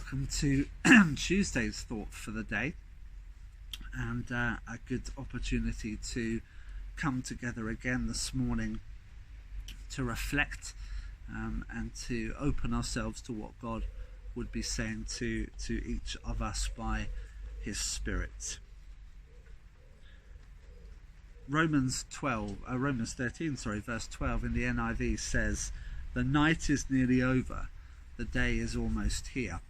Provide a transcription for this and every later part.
Welcome to Tuesday's thought for the day, and a good opportunity to come together again this morning to reflect and to open ourselves to what God would be saying to each of us by his Spirit. Romans 13, verse 12 in the NIV says, "The night is nearly over, the day is almost here."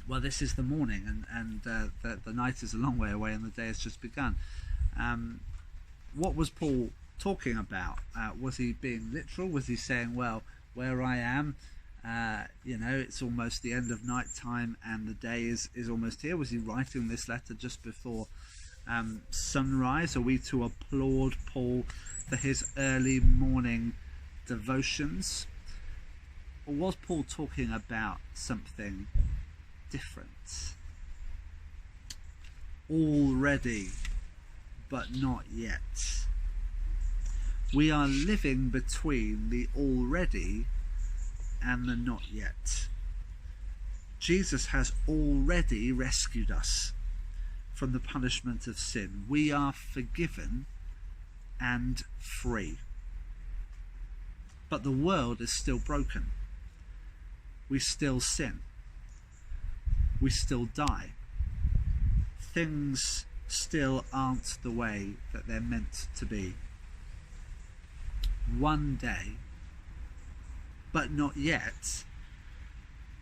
Well, this is the morning, and the night is a long way away, and the day has just begun. What was Paul talking about? Was he being literal? Was he saying, well, where I am, it's almost the end of night time and the day is almost here? Was he writing this letter just before sunrise? Are we to applaud Paul for his early morning devotions? Or was Paul talking about something different? Already, but not yet. We are living between the already and the not yet. Jesus has already rescued us from the punishment of sin. We are forgiven and free. But the world is still broken. We still sin. We still die. Things still aren't the way that they're meant to be. One day, but not yet,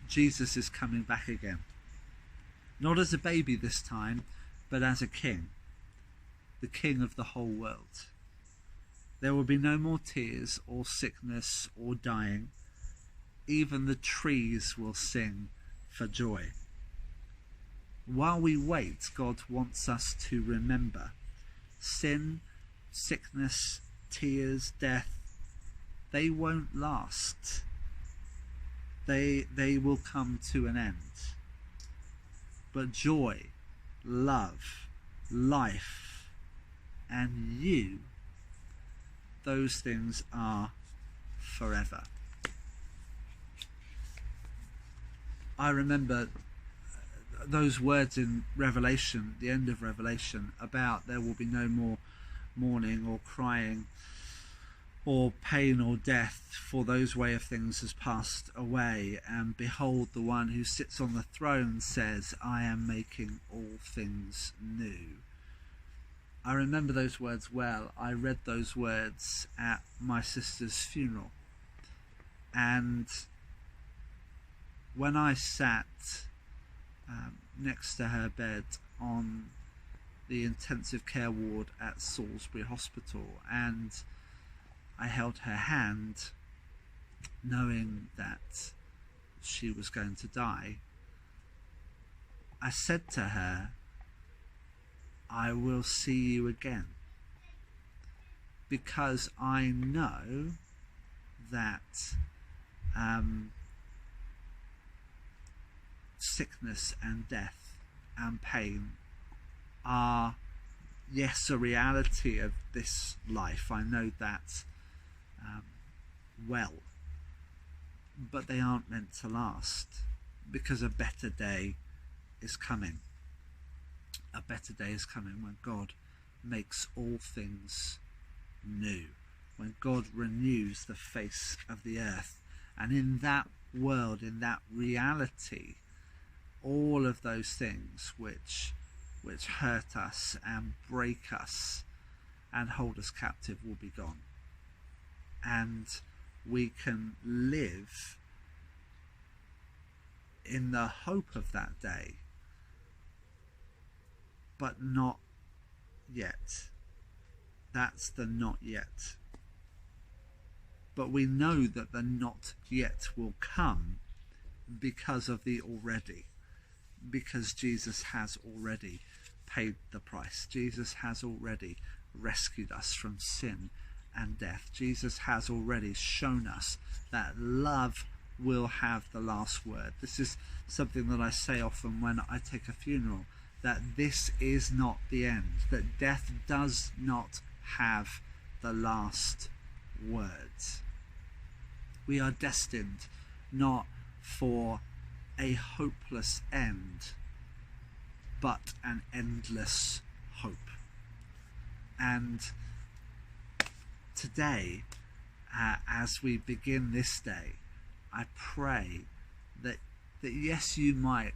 Jesus is coming back again. Not as a baby this time, but as a king. The king of the whole world. There will be no more tears or sickness or dying. Even the trees will sing for joy. While we wait, God wants us to remember sin, sickness, tears, death, they won't last. They will come to an end. But joy, love, life, and you, those things are forever. I remember those words in Revelation, the end of Revelation, about there will be no more mourning or crying or pain or death, for those way of things has passed away, and behold, the one who sits on the throne says, I am making all things new. I remember those words well. I read those words at my sister's funeral, and when I sat next to her bed on the intensive care ward at Salisbury Hospital, and I held her hand knowing that she was going to die, I said to her, I will see you again, because I know that sickness and death and pain are, yes, a reality of this life. I know that well, but they aren't meant to last, because a better day is coming. A better day is coming when God makes all things new, when God renews the face of the earth, and in that world, in that reality, all of those things which hurt us and break us and hold us captive will be gone, and we can live in the hope of that day, but not yet. That's the not yet. But we know that the not yet will come because of the already, because Jesus has already paid the price. Jesus has already rescued us from sin and death. Jesus has already shown us that love will have the last word. This is something that I say often when I take a funeral, that this is not the end, that death does not have the last word. We are destined not for a hopeless end, but an endless hope. And today, as we begin this day, I pray that yes, you might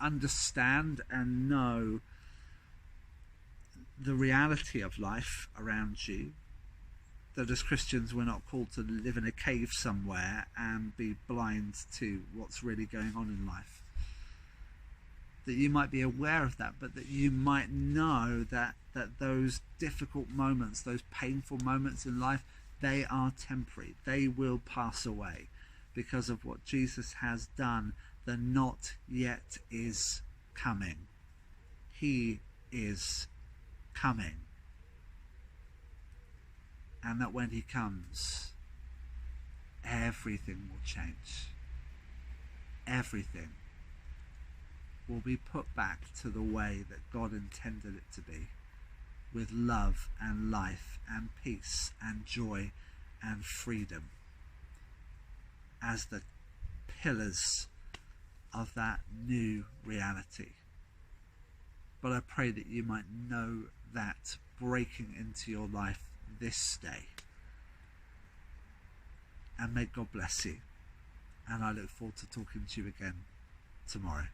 understand and know the reality of life around you, that as Christians we're not called to live in a cave somewhere and be blind to what's really going on in life. That you might be aware of that, but that you might know that those difficult moments, those painful moments in life, they are temporary. They will pass away because of what Jesus has done. The not yet is coming. He is coming. And that when he comes, everything will change. Everything will be put back to the way that God intended it to be, with love and life and peace and joy and freedom as the pillars of that new reality. But I pray that you might know that breaking into your life this day. And may God bless you. And I look forward to talking to you again tomorrow.